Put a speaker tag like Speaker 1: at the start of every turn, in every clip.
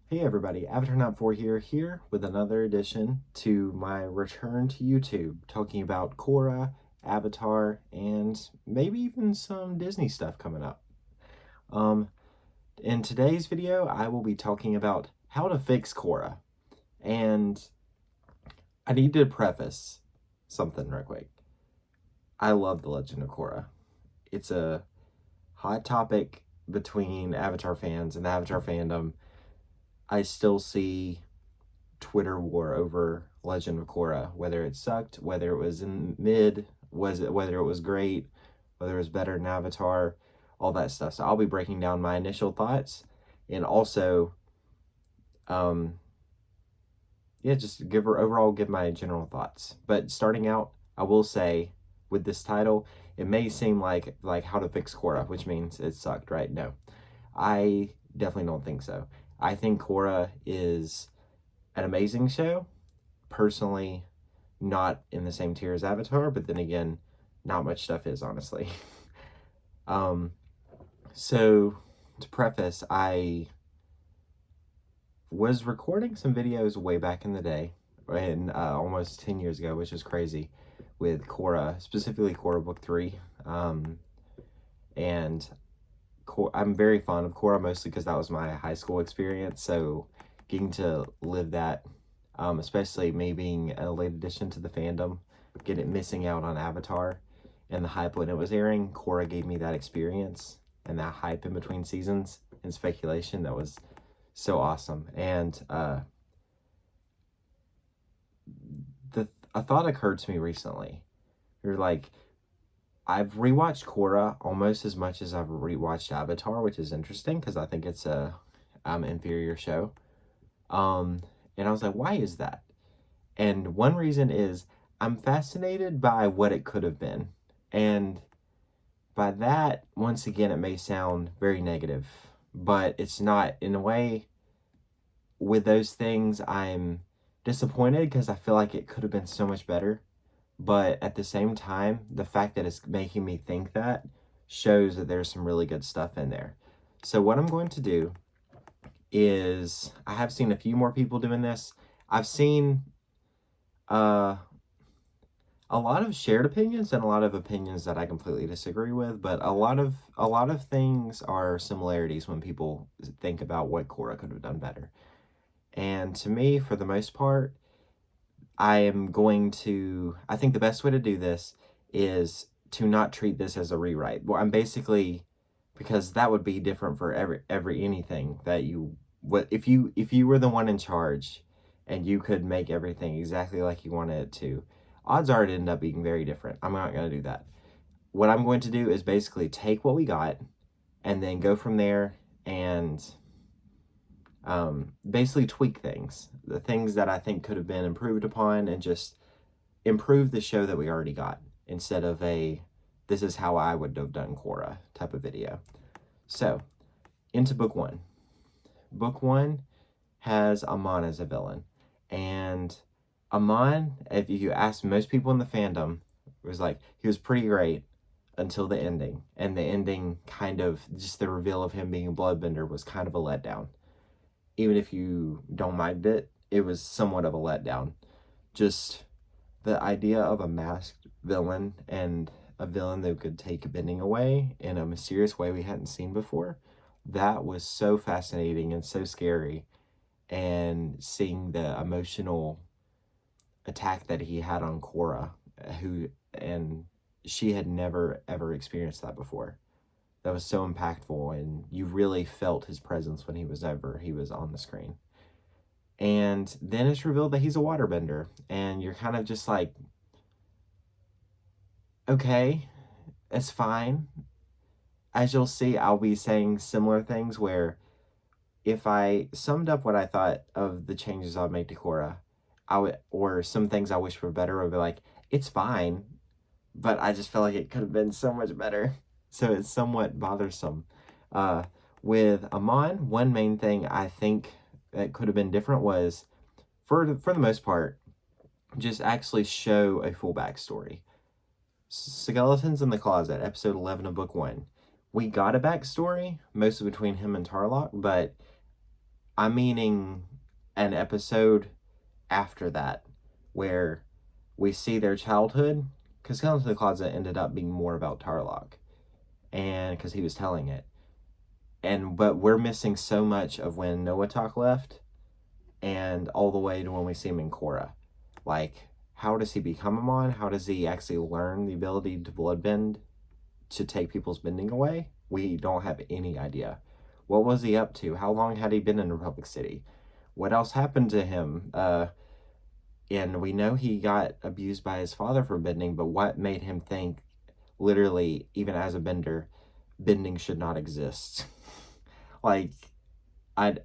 Speaker 1: Hey everybody, Avatar Not 4 here with another addition to my return to YouTube, talking about Korra, Avatar, and maybe even some Disney stuff coming up. Um, in today's video, I will be talking about how to fix Korra. And I need to preface something real quick. I love The Legend of Korra. It's a hot topic between Avatar fans and the Avatar fandom. I still see Twitter war over Legend of Korra, whether it sucked, whether it was in mid, whether it was great, whether it was better than Avatar, all that stuff. So I'll be breaking down my initial thoughts and also just give my general thoughts. But starting out, I will say with this title, it may seem like how to fix Korra, which means it sucked, right? No. I definitely don't think so. I think Korra is an amazing show. Personally, not in the same tier as Avatar, but then again, not much stuff is, honestly. um, so, to preface, I was recording some videos way back in the day, and almost 10 years ago, which is crazy, with Korra, specifically Korra Book 3. And I'm very fond of Korra, mostly because that was my high school experience, so getting to live that, especially me being a late addition to the fandom, missing out on Avatar and the hype when it was airing, Korra gave me that experience and that hype in between seasons and speculation that was so awesome. And a thought occurred to me recently. You're like, I've rewatched Korra almost as much as I've rewatched Avatar, which is interesting because I think it's a inferior show. And I was like, why is that? And one reason is I'm fascinated by what it could have been. And by that, once again, it may sound very negative, but it's not. In a way, with those things, I'm disappointed because I feel like it could have been so much better. But at the same time, the fact that it's making me think that shows that there's some really good stuff in there. So what I'm going to do is, I have seen a few more people doing this. I've seen a lot of shared opinions and a lot of opinions that I completely disagree with, but a lot of things are similarities when people think about what Korra could have done better. And to me, for the most part, I think the best way to do this is to not treat this as a rewrite. Well, I'm basically, because that would be different for every anything that if you were the one in charge and you could make everything exactly like you wanted it to, odds are it end up being very different. I'm not going to do that. What I'm going to do is basically take what we got and then go from there and basically tweak things, the things that I think could have been improved upon, and just improve the show that we already got instead of this is how I would have done Korra type of video. So, into book one. Book one has Amon as a villain. And Amon, if you ask most people in the fandom, was like, he was pretty great until the ending. And the ending kind of, just the reveal of him being a bloodbender was kind of a letdown. Even if you don't mind it, it was somewhat of a letdown. Just the idea of a masked villain and a villain that could take bending away in a mysterious way we hadn't seen before, that was so fascinating and so scary. And seeing the emotional attack that he had on Korra, and she had never ever experienced that before. That was so impactful, and you really felt his presence when he was on the screen. And then it's revealed that he's a waterbender, and you're kind of just like, okay, it's fine. As you'll see, I'll be saying similar things where if I summed up what I thought of the changes I'd make to Korra, or some things I wish were better, I would be like, it's fine, but I just feel like it could have been so much better. So it's somewhat bothersome. With Amon, one main thing I think that could have been different was, for the most part, just actually show a full backstory. Skeletons in the Closet, episode 11 of book 1. We got a backstory, mostly between him and Tarlok, but I'm meaning an episode after that where we see their childhood, because Skeleton in the Closet ended up being more about Tarlok, and because he was telling it, and but we're missing so much of when Noatak left, and all the way to when we see him in Korra. Like, how does he become a Mon? How does he actually learn the ability to bloodbend to take people's bending away? We don't have any idea. What was he up to? How long had he been in Republic City? What else happened to him? And we know he got abused by his father for bending, but what made him think, literally, even as a bender, bending should not exist? Like, I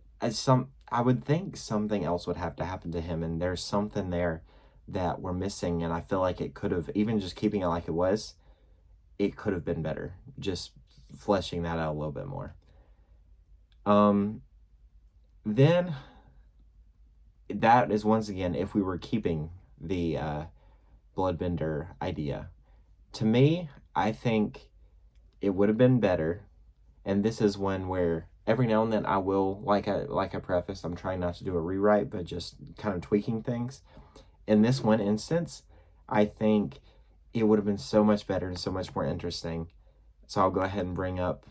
Speaker 1: would think something else would have to happen to him, and there's something there that we're missing, and I feel like it could have, even just keeping it like it was, it could have been better. Just fleshing that out a little bit more. Then that is once again if we were keeping the bloodbender idea. To me, I think it would have been better, and this is one where every now and then I will, like I preface, I'm trying not to do a rewrite, but just kind of tweaking things. In this one instance, I think it would have been so much better and so much more interesting. So I'll go ahead and bring up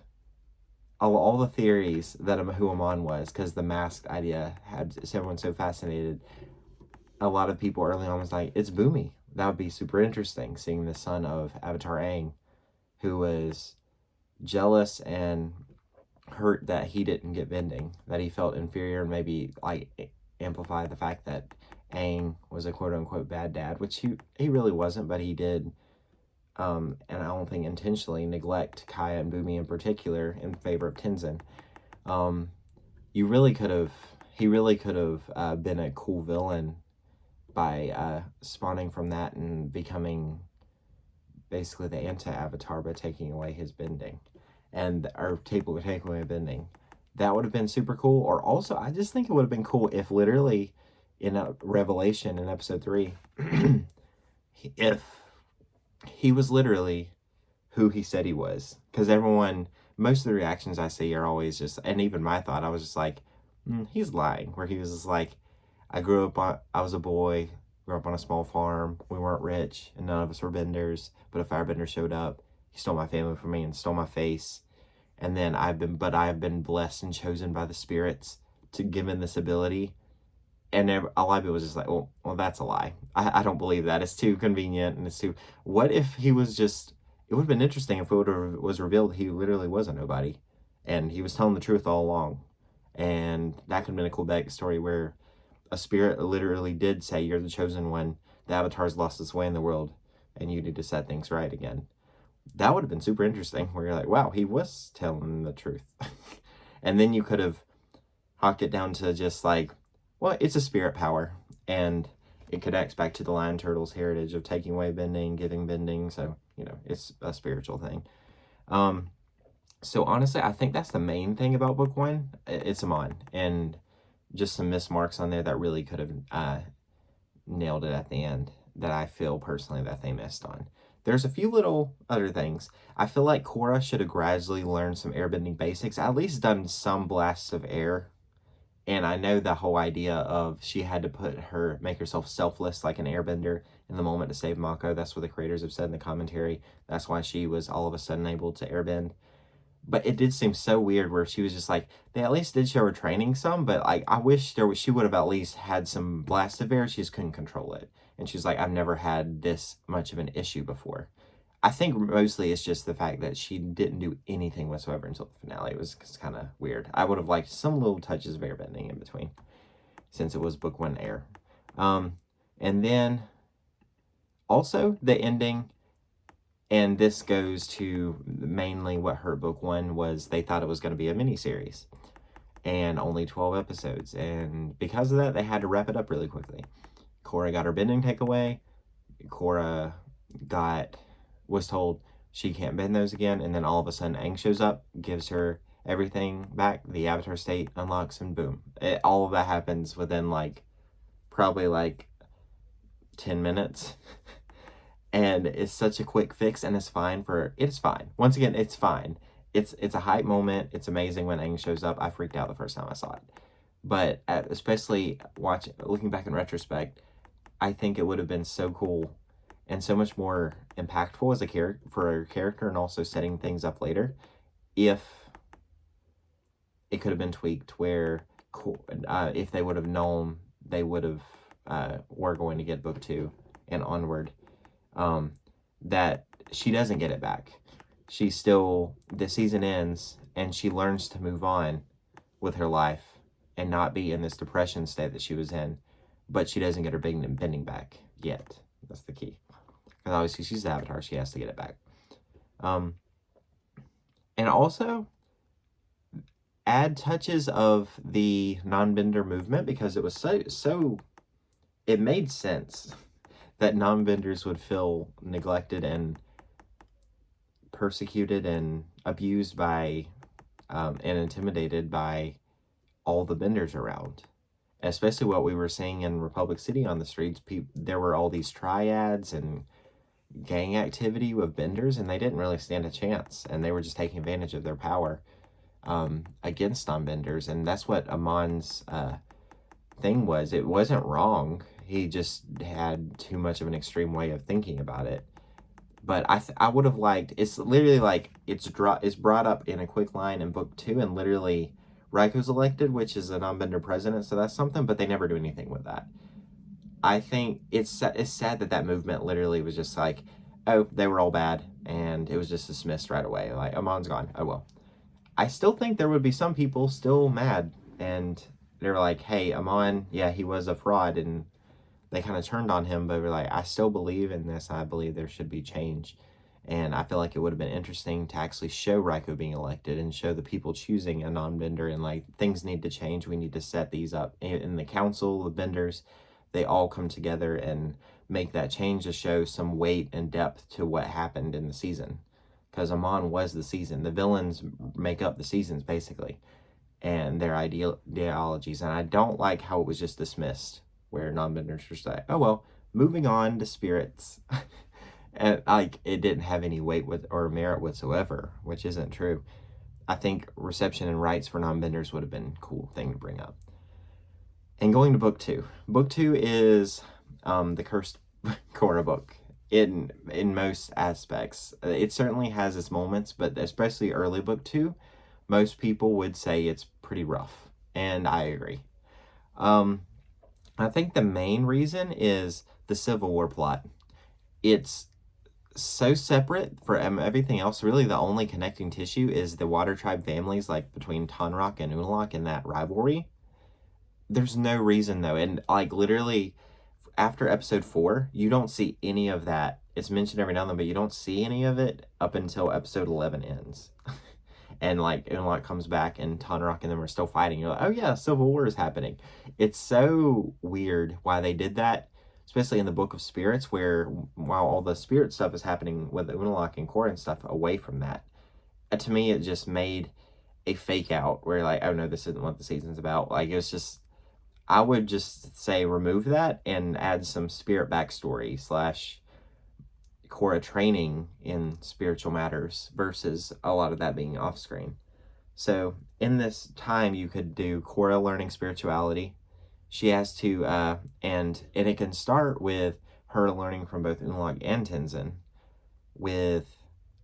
Speaker 1: all the theories that who Amon was, because the masked idea had everyone so fascinated. A lot of people early on was like, it's Boomy. That would be super interesting, seeing the son of Avatar Aang, who was jealous and hurt that he didn't get bending, that he felt inferior, and maybe like amplify the fact that Aang was a quote unquote bad dad, which he really wasn't, but he did, and I don't think intentionally, neglect Kaya and Boomy in particular in favor of Tenzin. He really could have been a cool villain by spawning from that and becoming basically the anti-Avatar by taking away his bending, or taking away bending. That would have been super cool. Or also, I just think it would have been cool if literally in a Revelation in episode 3, if he was literally who he said he was. Because most of the reactions I see are always just, and even my thought, I was just like, he's lying. Where he was just like, I was a boy, grew up on a small farm, we weren't rich, and none of us were benders, but a firebender showed up, he stole my family from me and stole my face, and then I have been blessed and chosen by the spirits to give him this ability. And a lot of people was just like, well, that's a lie. I don't believe that. It's too convenient, and it's too... What if he was just... It would have been interesting if it was revealed he literally was a nobody, and he was telling the truth all along. And that could have been a cool backstory where a spirit literally did say, you're the chosen one, the Avatar's lost its way in the world, and you need to set things right again. That would have been super interesting, where you're like, wow, he was telling the truth. And then you could have hawked it down to just like, well, it's a spirit power, and it connects back to the Lion Turtle's heritage of taking away bending, giving bending, so, it's a spiritual thing. So honestly, I think that's the main thing about book 1. It's Amon, and just some missed marks on there that really could have nailed it at the end, that I feel personally that they missed on. There's a few little other things. I feel like Korra should have gradually learned some airbending basics, at least done some blasts of air. And I know the whole idea of she had to make herself selfless like an airbender in the moment to save Mako. That's what the creators have said in the commentary. That's why she was all of a sudden able to airbend. But it did seem so weird where she was just like, they at least did show her training some, but like, I wish she would have at least had some blast of air. She just couldn't control it. And she's like, I've never had this much of an issue before. I think mostly it's just the fact that she didn't do anything whatsoever until the finale. It was kind of weird. I would have liked some little touches of airbending in between, since it was book 1 air. And then also the ending, and this goes to mainly what hurt book 1 was they thought it was going to be a miniseries and only 12 episodes. And because of that, they had to wrap it up really quickly. Korra got her bending takeaway. Korra was told she can't bend those again, and then all of a sudden Aang shows up, gives her everything back, the Avatar state unlocks, and boom. All of that happens within probably 10 minutes. And it's such a quick fix, and it's fine. Once again, it's fine. It's a hype moment. It's amazing when Aang shows up. I freaked out the first time I saw it. But especially looking back in retrospect, I think it would have been so cool and so much more impactful as a character for a character, and also setting things up later, if it could have been tweaked where if they would have known they would have were going to get book 2 and onward, um, that she doesn't get it back. She still, the season ends and she learns to move on with her life and not be in this depression state that she was in, but she doesn't get her bending back yet. That's the key. Because obviously she's the Avatar, she has to get it back. And also add touches of the non-bender movement, because it was so it made sense that non-benders would feel neglected and persecuted and abused by and intimidated by all the benders around. Especially what we were seeing in Republic City on the streets, there were all these triads and gang activity with benders, and they didn't really stand a chance, and they were just taking advantage of their power against non-benders. And that's what Amon's thing was. It wasn't wrong, he just had too much of an extreme way of thinking about it. But I would have liked, it's literally like it's brought up in a quick line in book 2, and literally Raiko's elected, which is a non-bender president, so that's something, but they never do anything with that. I think it's sad that movement literally was just like, oh, they were all bad, and it was just dismissed right away. Like, Amon's gone. Oh, well. I still think there would be some people still mad, and they're like, hey, Amon, yeah, he was a fraud, and they kind of turned on him, but we're like, I still believe in this. I believe there should be change. And I feel like it would have been interesting to actually show Raiko being elected and show the people choosing a non-bender, and like, things need to change. We need to set these up in the council, the benders, they all come together and make that change to show some weight and depth to what happened in the season. Because Amon was the season. The villains make up the seasons, basically, and their ideologies. And I don't like how it was just dismissed, where non-benders were like, oh, well, moving on to spirits. And like, it didn't have any weight or merit whatsoever, which isn't true. I think reception and rights for non-benders would have been a cool thing to bring up. And going to book 2. Book 2 is the Cursed Korra book in most aspects. It certainly has its moments, but especially early book 2, most people would say it's pretty rough, and I agree. I think the main reason is the Civil War plot. It's so separate from everything else. Really, the only connecting tissue is the Water Tribe families, like between Tonraq and Unalaq, and that rivalry. There's no reason, though, and like, literally after episode 4, you don't see any of that. It's mentioned every now and then, but you don't see any of it up until episode 11 ends. And like, Unalaq comes back, and Tonraq and them are still fighting. You're like, oh yeah, Civil War is happening. It's so weird why they did that, especially in the Book of Spirits, where while all the spirit stuff is happening with Unalaq and Korra and stuff, away from that. To me, it just made a fake out where, like, oh no, this isn't what the season's about. Like, it was just, I would just say remove that and add some spirit backstory / Korra training in spiritual matters, versus a lot of that being off screen. So in this time, you could do Korra learning spirituality. She has to, and it can start with her learning from both Unalaq and Tenzin, with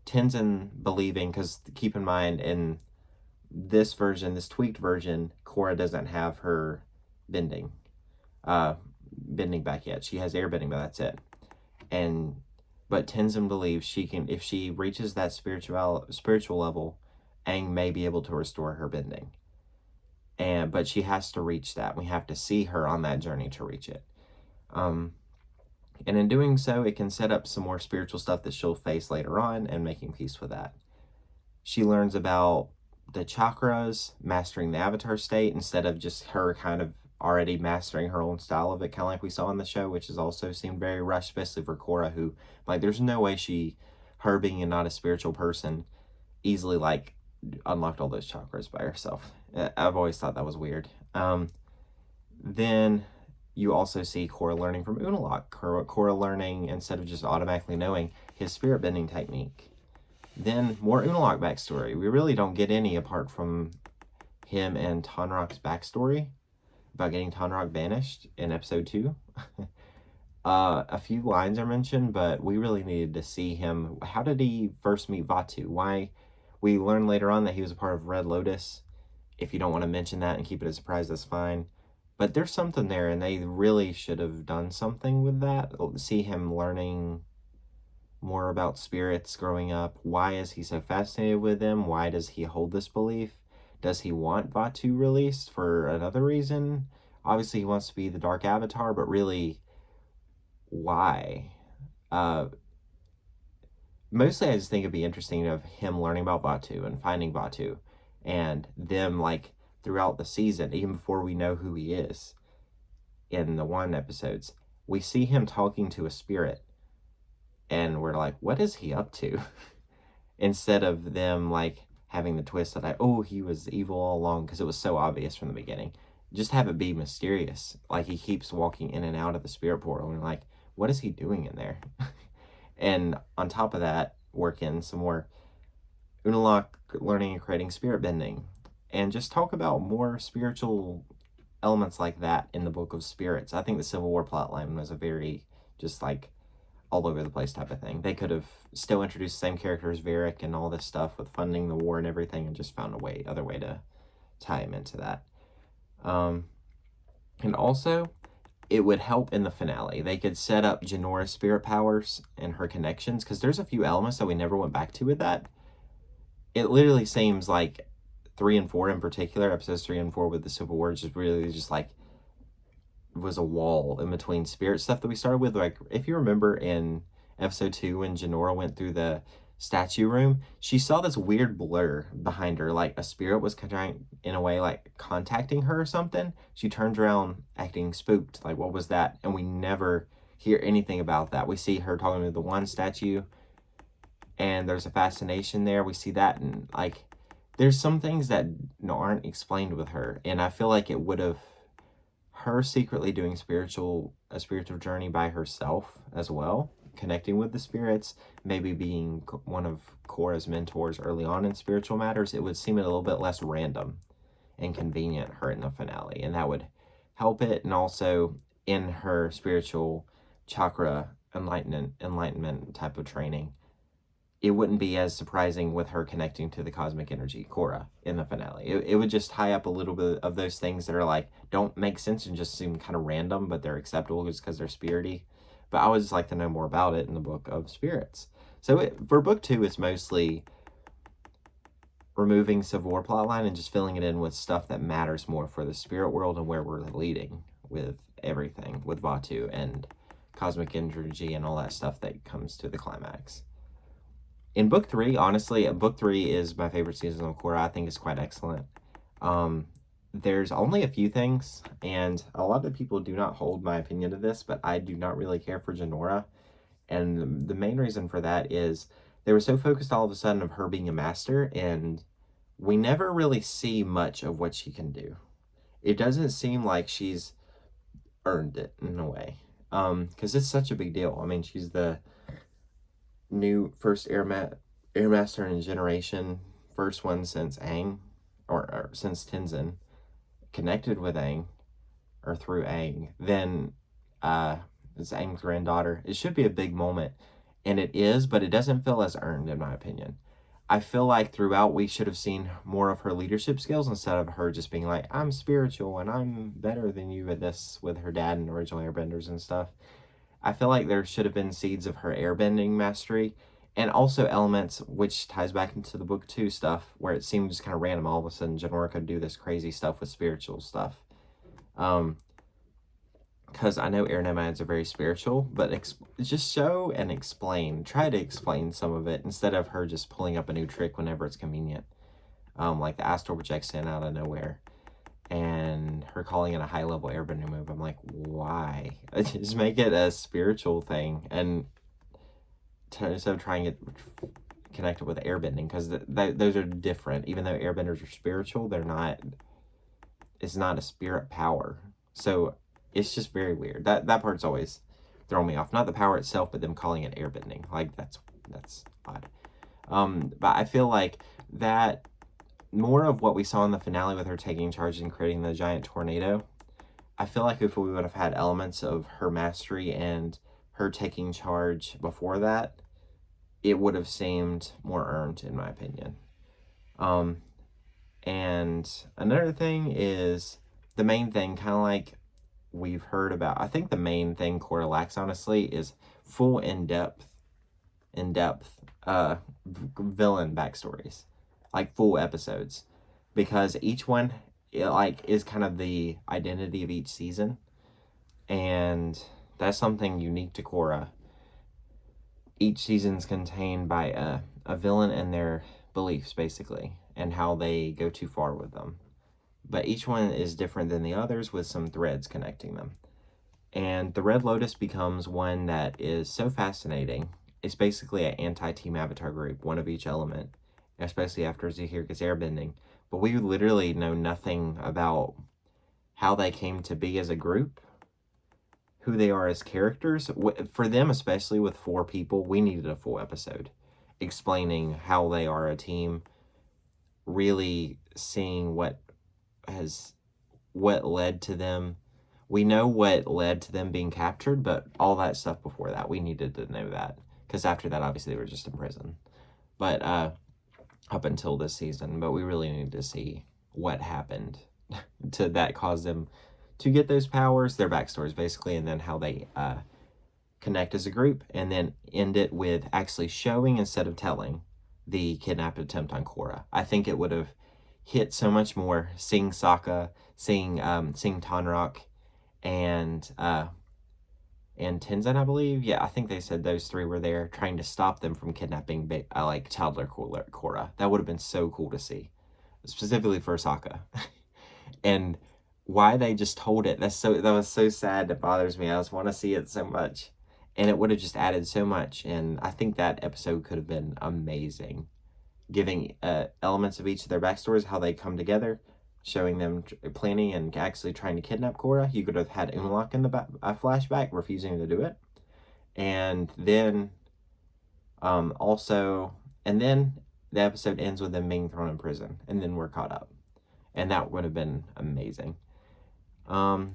Speaker 1: Tenzin believing, because keep in mind, in this version, this tweaked version, Korra doesn't have her bending back yet. She has airbending, but that's it. But Tenzin believes she can, if she reaches that spiritual level, Aang may be able to restore her bending. But she has to reach that. We have to see her on that journey to reach it. And in doing so, it can set up some more spiritual stuff that she'll face later on, and making peace with that. She learns about the chakras, mastering the avatar state, instead of just her kind of already mastering her own style of it, kind of like we saw in the show, which has also seemed very rushed, especially for Korra, who, like, there's no way her being not a spiritual person, easily, like, unlocked all those chakras by herself. I've always thought that was weird. Then you also see Korra learning from Unalaq. Korra learning, instead of just automatically knowing, his spirit bending technique. Then more Unalaq backstory. We really don't get any apart from him and Tonraq's backstory. about getting Tonraq banished in episode 2. A few lines are mentioned, but we really needed to see him. How did he first meet Vatu? Why? We learn later on that he was a part of Red Lotus. If you don't want to mention that and keep it a surprise, that's fine. But there's something there, and they really should have done something with that. See him learning more about spirits growing up. Why is he so fascinated with them? Why does he hold this belief? Does he want Vatu released for another reason? Obviously, he wants to be the Dark Avatar, but really, why? Mostly, I just think it'd be interesting of him learning about Vatu and finding Vatu, and them like throughout the season, even before we know who he is. In the 1 episodes, we see him talking to a spirit, and we're like, what is he up to? Instead of them like having the twist that he was evil all along, because it was so obvious from the beginning. Just have it be mysterious, like he keeps walking in and out of the spirit portal, and we're like, what is he doing in there? And on top of that, work in some more Unalaq learning and creating spirit bending, and just talk about more spiritual elements like that in the Book of Spirits. I think the Civil War plotline was a very just like all over the place type of thing. They could have still introduced the same characters, Varric and all this stuff with funding the war and everything, and just found other way to tie him into that. And also, it would help in the finale. They could set up Janora's spirit powers and her connections, because there's a few elements that we never went back to with that. It literally seems like 3 and 4 in particular, episodes 3 and 4 with the Civil War, just really just like was a wall in between spirit stuff that we started with. Like, if you remember in episode 2 when Janora went through the statue room, she saw this weird blur behind her, like a spirit was trying, in a way, like contacting her or something. She turned around acting spooked, like what was that? And we never hear anything about that. We see her talking to the one statue, and there's a fascination there. We see that, and like there's some things that aren't explained with her, and I feel like it would have her secretly doing a spiritual journey by herself as well, connecting with the spirits, maybe being one of Korra's mentors early on in spiritual matters. It would seem a little bit less random and convenient her in the finale, and that would help it. And also in her spiritual chakra enlightenment type of training, it wouldn't be as surprising with her connecting to the cosmic energy Korra in the finale. It would just tie up a little bit of those things that are like don't make sense and just seem kind of random, but they're acceptable just because they're spirity. But I would just like to know more about it in the Book of Spirits. So for book 2, it's mostly removing Civil War plotline and just filling it in with stuff that matters more for the spirit world and where we're leading with everything, with Vatu and cosmic energy and all that stuff that comes to the climax. In book 3, honestly, book 3 is my favorite season of Korra. I think it's quite excellent. There's only a few things, and a lot of people do not hold my opinion to this, but I do not really care for Janora. And the main reason for that is they were so focused all of a sudden of her being a master, and we never really see much of what she can do. It doesn't seem like she's earned it in a way, because it's such a big deal. I mean, she's the new first air master in a generation, first one since Aang, or since Tenzin, connected with Aang, or through Aang. Then it's Aang's granddaughter. It should be a big moment, and it is, but it doesn't feel as earned in my opinion. I feel like throughout we should have seen more of her leadership skills instead of her just being like, I'm spiritual and I'm better than you at this, with her dad and original airbenders and stuff. I feel like there should have been seeds of her airbending mastery, and also elements, which ties back into the book 2 stuff, where it seemed just kind of random. All of a sudden, Janora could do this crazy stuff with spiritual stuff. Because I know air nomads are very spiritual, but just show and explain. Try to explain some of it instead of her just pulling up a new trick whenever it's convenient. Like the astral projection out of nowhere, and her calling it a high-level airbending move. I'm like, why? Just make it a spiritual thing, and instead of trying it connected with airbending, because those are different. Even though airbenders are spiritual, they're not. It's not a spirit power, so it's just very weird. That part's always thrown me off. Not the power itself, but them calling it airbending. Like that's odd. But I feel like that. More of what we saw in the finale with her taking charge and creating the giant tornado I feel like if we would have had elements of her mastery and her taking charge before that, it would have seemed more earned, in my opinion. Um, and another thing is the main thing, kind of like we've heard about. I think the main thing Korra lacks, honestly, is full in-depth villain backstories, like full episodes, because each one is kind of the identity of each season, and that's something unique to Korra. Each season's contained by a villain and their beliefs, basically, and how they go too far with them. But each one is different than the others, with some threads connecting them. And the Red Lotus becomes one that is so fascinating. It's basically an anti-Team Avatar group, one of each element, especially after Zahir gets airbending. But we literally know nothing about how they came to be as a group, who they are as characters. For them, especially with 4 people, we needed a full episode explaining how they are a team, really seeing what led to them. We know what led to them being captured, but all that stuff before that, we needed to know that. Because after that, obviously, they were just in prison. But up until this season. But we really needed to see what happened that caused them to get those powers, their backstories, basically, and then how they connect as a group. And then end it with actually showing instead of telling the kidnap attempt on Korra. I think it would have hit so much more seeing Sokka, seeing Tanrock, and Tenzin, I believe. Yeah, I think they said those 3 were there trying to stop them from kidnapping toddler Korra. That would have been so cool to see, specifically for Sokka. And why they just told it, that was so sad. It bothers me. I just want to see it so much, and it would have just added so much. And I think that episode could have been amazing, giving elements of each of their backstories, how they come together, showing them planning and actually trying to kidnap Korra. You could have had Unlock in the flashback, refusing to do it. And then and then the episode ends with them being thrown in prison, and then we're caught up. And that would have been amazing. So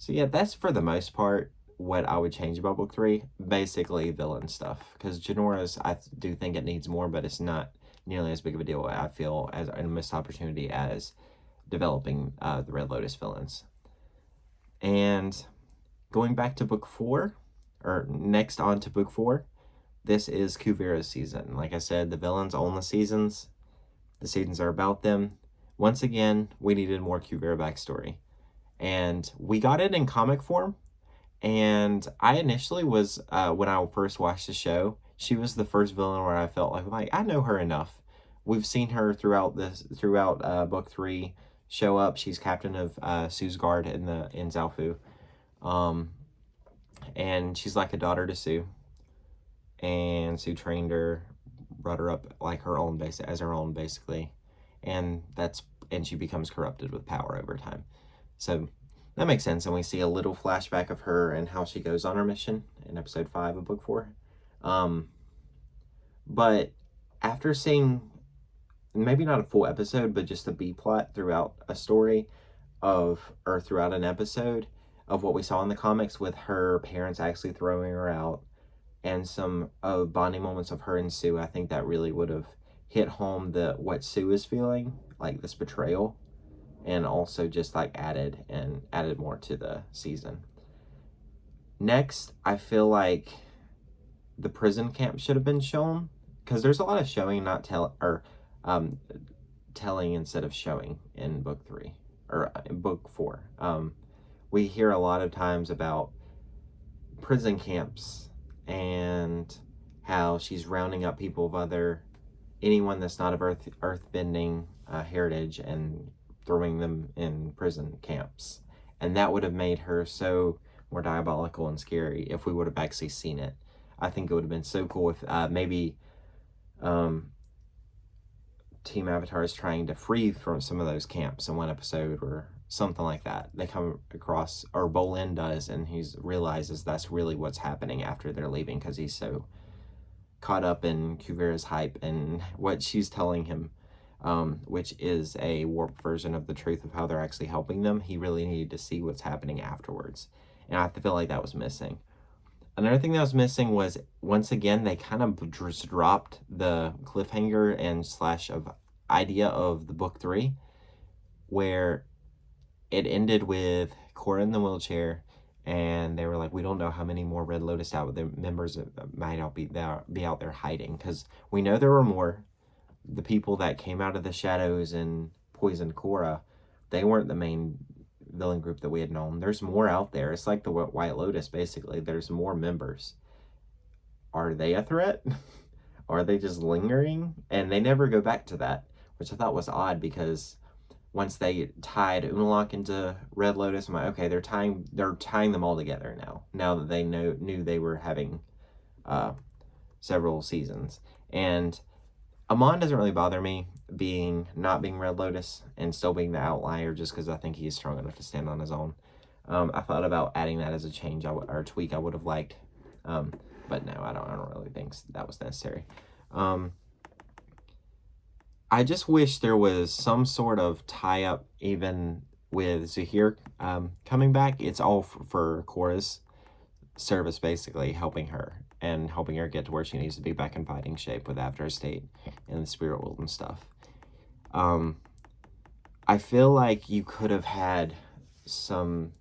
Speaker 1: yeah, that's for the most part what I would change about book 3. Basically villain stuff, because Janora's, I do think it needs more, but it's not nearly as big of a deal, I feel, as a missed opportunity as developing the Red Lotus villains. And going back to book 4, or next on to book 4, this is Kuvira's season. Like I said, the villains own the seasons. The seasons are about them. Once again, we needed more Kuvira backstory. And we got it in comic form. And I initially was, when I first watched the show, she was the first villain where I felt like I know her enough. We've seen her throughout book 3 show up. She's captain of Sue's guard in Zaofu. And she's like a daughter to Sue. And Sue trained her, brought her up like her own as her own, basically. And she becomes corrupted with power over time. So that makes sense. And we see a little flashback of her and how she goes on her mission in episode 5 of book 4. But after seeing, maybe not a full episode, but just a B plot throughout a story or throughout an episode of what we saw in the comics, with her parents actually throwing her out, and some bonding moments of her and Sue, I think that really would have hit home what Sue is feeling, like this betrayal, and also just added more to the season. Next, I feel like the prison camp should have been shown, because there's a lot of showing, not telling instead of showing in book 3 or in book 4. We hear a lot of times about prison camps and how she's rounding up people of anyone that's not of earthbending heritage and throwing them in prison camps. And that would have made her so more diabolical and scary if we would have actually seen it. I think it would have been so cool if maybe Team Avatar is trying to free from some of those camps in one episode or something like that. They come across, or Bolin does, and he realizes that's really what's happening after they're leaving, because he's so caught up in Kuvira's hype and what she's telling him which is a warped version of the truth of how they're actually helping them. He really needed to see what's happening afterwards. And I feel like that was missing. Another thing that was missing was, once again, they kind of just dropped the cliffhanger and slash of idea of the book 3, where it ended with Korra in the wheelchair, and they were like, we don't know how many more Red Lotus out there members might be out there hiding, because we know there were more. The people that came out of the shadows and poisoned Korra, they weren't the main villain group that we had known. There's more out there. It's like the White Lotus, basically. There's more members. Are they a threat? Are they just lingering? And they never go back to that, which I thought was odd, because once they tied Unalaq into Red Lotus, I'm like, okay, they're tying them all together now. Now that they knew they were having several seasons. And Amon doesn't really bother me not being Red Lotus and still being the outlier, just because I think he's strong enough to stand on his own. I thought about adding that as a change or tweak I would have liked, but no, I don't really think that was necessary. I just wish there was some sort of tie-up, even with Zahir coming back. It's all for Korra's service, basically, helping her get to where she needs to be back in fighting shape with After State and the Spirit World and stuff. I feel like you could have had some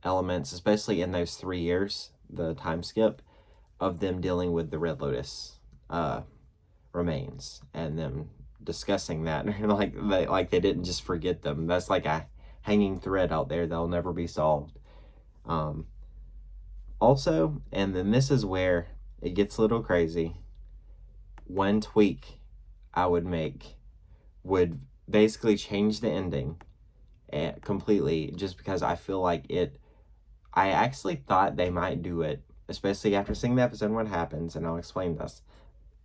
Speaker 1: elements, especially in those 3 years, the time skip, of them dealing with the Red Lotus remains and them discussing that. like they didn't just forget them. That's like a hanging thread out there that'll never be solved. Also, and then this is where it gets a little crazy, one tweak I would make would basically change the ending completely, just because I feel like I actually thought they might do it, especially after seeing the episode What Happens, and I'll explain this.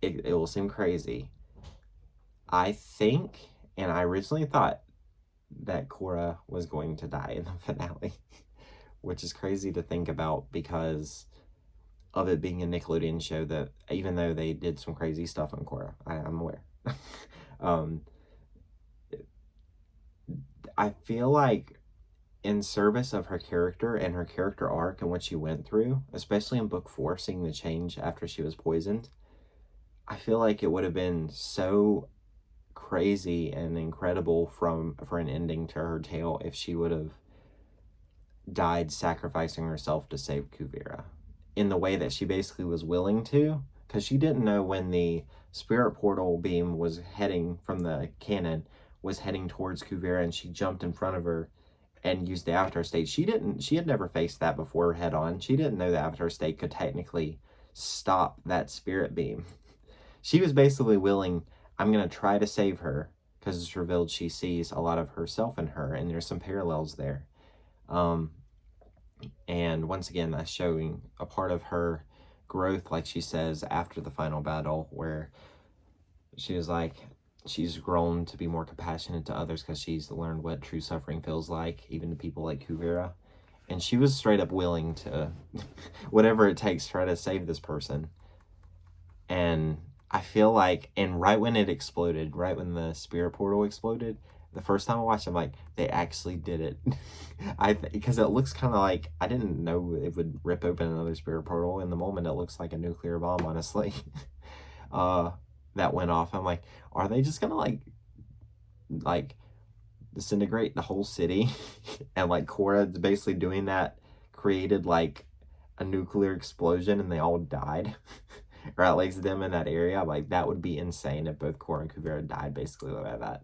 Speaker 1: It will seem crazy. I think, and I originally thought, that Korra was going to die in the finale, which is crazy to think about because of it being a Nickelodeon show, that even though they did some crazy stuff on Korra, I'm aware. I feel like, in service of her character and her character arc and what she went through, especially in book 4, seeing the change after she was poisoned, I feel like it would have been so crazy and incredible for an ending to her tale if she would have died sacrificing herself to save Kuvira in the way that she basically was willing to, because she didn't know when the spirit portal beam was heading from the cannon was heading towards Kuvira, and she jumped in front of her and used the Avatar state. She had never faced that before head on. She didn't know the Avatar state could technically stop that spirit beam. She was basically willing, I'm going to try to save her, because it's revealed she sees a lot of herself in her, and there's some parallels there. And once again, that's showing a part of her growth, like she says after the final battle, where she was like, she's grown to be more compassionate to others because she's learned what true suffering feels like, even to people like Kuvira. And she was straight up willing to, whatever it takes, try to save this person. And I feel like, and right when it exploded, right when the spirit portal exploded, the first time I watched it, I'm like, they actually did it. Because it looks kind of like, I didn't know it would rip open another spirit portal. In the moment, it looks like a nuclear bomb, honestly. That went off. I'm like, are they just gonna like disintegrate the whole city? And like Korra basically doing that created like a nuclear explosion and they all died. Or at least them in that area. Like, that would be insane if both Korra and Kuvira died basically like that,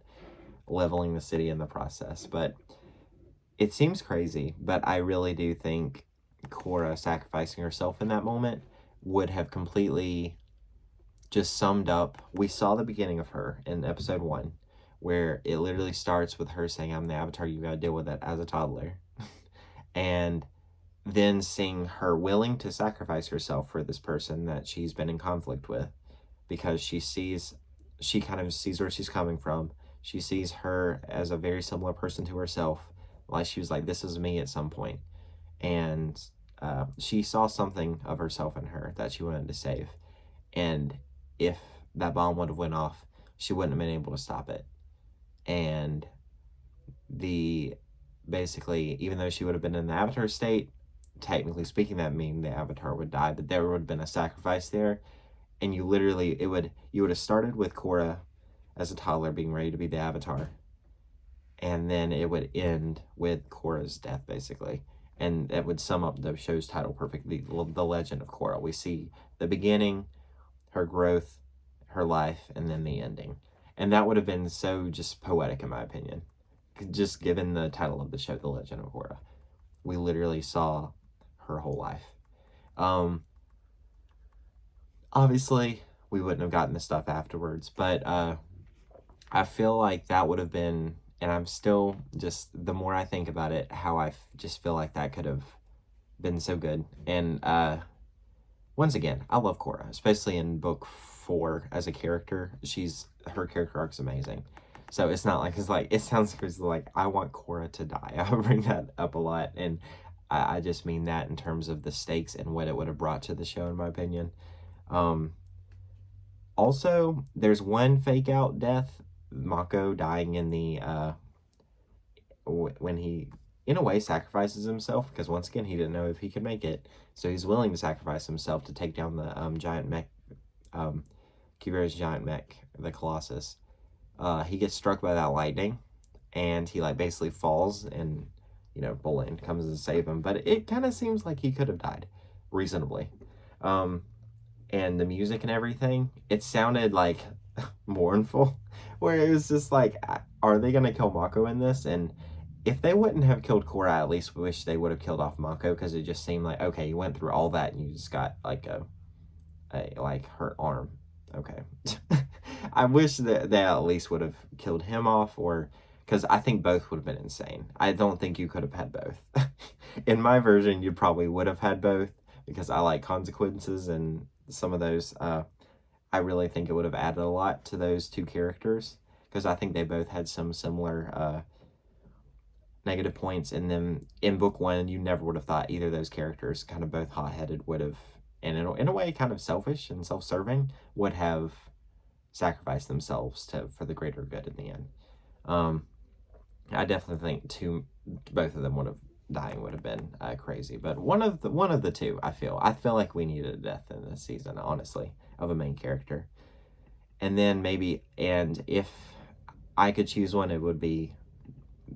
Speaker 1: leveling the city in the process. But it seems crazy, but I really do think Korra sacrificing herself in that moment would have completely just summed up. We saw the beginning of her in episode 1, where it literally starts with her saying, I'm the Avatar, you gotta deal with it, as a toddler. And then seeing her willing to sacrifice herself for this person that she's been in conflict with, because she kind of sees where she's coming from. She sees her as a very similar person to herself. Like, she was like, this is me at some point. And she saw something of herself in her that she wanted to save. And if that bomb would have went off, she wouldn't have been able to stop it. and the basically, even though she would have been in the Avatar state, technically speaking, that mean the Avatar would die, but there would have been a sacrifice there, and you would have started with Korra as a toddler being ready to be the Avatar, and then it would end with Korra's death, basically. And that would sum up the show's title perfectly, The Legend of Korra. We see the beginning, her growth, her life, and then the ending. And that would have been so just poetic, in my opinion. Just given the title of the show, The Legend of Korra. We literally saw her whole life. Obviously, we wouldn't have gotten the stuff afterwards, but I feel like that would have been, and I'm still just, the more I think about it, how just feel like that could have been so good. And once again, I love Korra, especially in book 4 as a character. Her character arc's amazing. So it's not like, it sounds like I want Korra to die. I bring that up a lot, and I just mean that in terms of the stakes and what it would have brought to the show, in my opinion. Also, there's one fake out death, Mako dying in the when he in a way sacrifices himself, because once again he didn't know if he could make it, so he's willing to sacrifice himself to take down the giant mech, Kuvira's giant mech, the Colossus. He gets struck by that lightning, and he like basically falls, and Bolin comes to save him, but it kind of seems like he could have died reasonably. And the music and everything, it sounded like mournful, where it was just like, are they gonna kill Mako in this? And if they wouldn't have killed Korra, I at least wish they would have killed off Mako, because it just seemed like, okay, you went through all that and you just got like a like hurt arm. Okay. I wish that they at least would have killed him off, or because I think both would have been insane. I don't think you could have had both. In my version, you probably would have had both, because I like consequences, and some of those, I really think it would have added a lot to those two characters, because I think they both had some similar negative points. And then in book 1, you never would have thought either of those characters, kind of both hot-headed, would have, and in a way kind of selfish and self-serving, would have sacrificed themselves for the greater good in the end. I definitely think both of them dying would have been crazy, but one of the two, I feel like we needed a death in this season, honestly, of a main character. And then maybe, and if I could choose one, it would be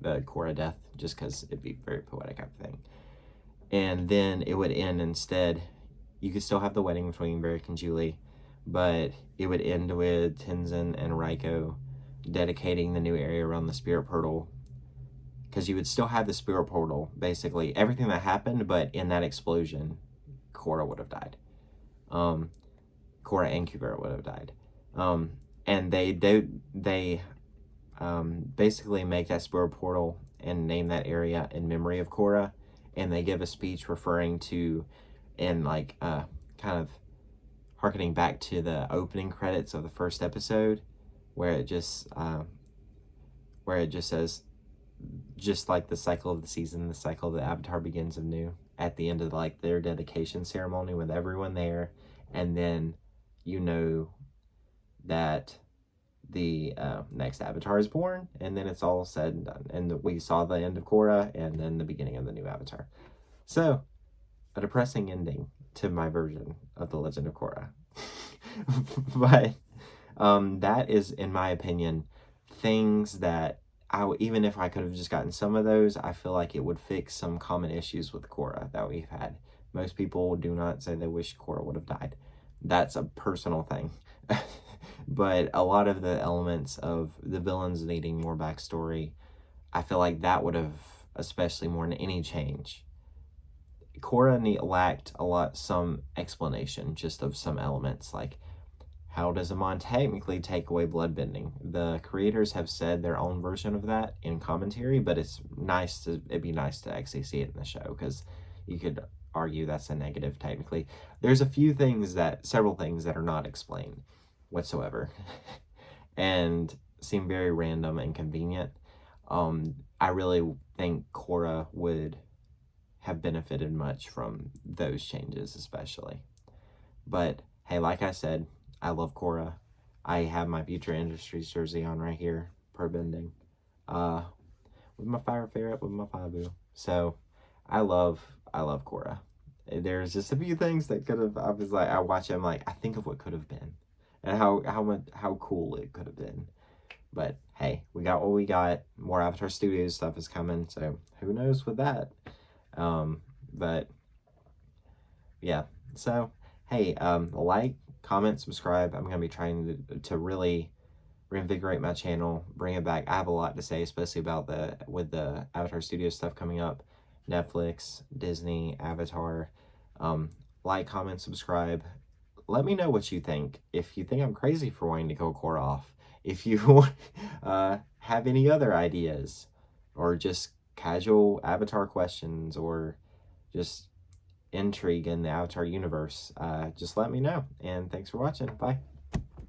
Speaker 1: the Korra death, just because it'd be very poetic, I think. And then it would end instead, you could still have the wedding between Varric and Julie, but it would end with Tenzin and Raiko dedicating the new area around the spirit portal, because you would still have the spirit portal, basically everything that happened, but in that explosion, Korra would have died. Korra and Kuvira would have died. And they basically make that spirit portal and name that area in memory of Korra, and they give a speech referring to, and like kind of harkening back to the opening credits of the first episode, where it just says, just like the cycle of the season, the cycle of the Avatar begins anew, at the end of like their dedication ceremony with everyone there. And then that the next Avatar is born, and then it's all said and done, and we saw the end of Korra and then the beginning of the new Avatar. So a depressing ending to my version of The Legend of Korra. But that is, in my opinion, things that even if I could have just gotten some of those, I feel like it would fix some common issues with Korra that we've had. Most people do not say they wish Korra would have died. That's a personal thing. But a lot of the elements of the villains needing more backstory, I feel like that would have, especially more than any change. Korra lacked some explanation just of some elements, like, how does Amon technically take away bloodbending? The creators have said their own version of that in commentary, but it'd be nice to actually see it in the show, because you could argue that's a negative technically. There's several things that are not explained whatsoever and seem very random and convenient. I really think Korra would have benefited much from those changes, especially. But hey, like I said, I love Korra. I have my Future Industries jersey on right here. pro bending. With my fire ferret, with my Fabu. So I love Korra. There's just a few things that could have. I was like, I watch it, I'm like, I think of what could have been, and how cool it could have been. But hey, we got what we got. More Avatar Studios stuff is coming, so who knows with that. But yeah, so hey, like, comment, subscribe. I'm gonna be trying to really reinvigorate my channel, bring it back. I have a lot to say, especially about the Avatar Studios stuff coming up, Netflix, Disney, Avatar. Like, comment, subscribe. Let me know what you think. If you think I'm crazy for wanting to go Korra off, if you have any other ideas, or just casual Avatar questions, or just intrigue in the Avatar universe, just let me know. And thanks for watching. Bye.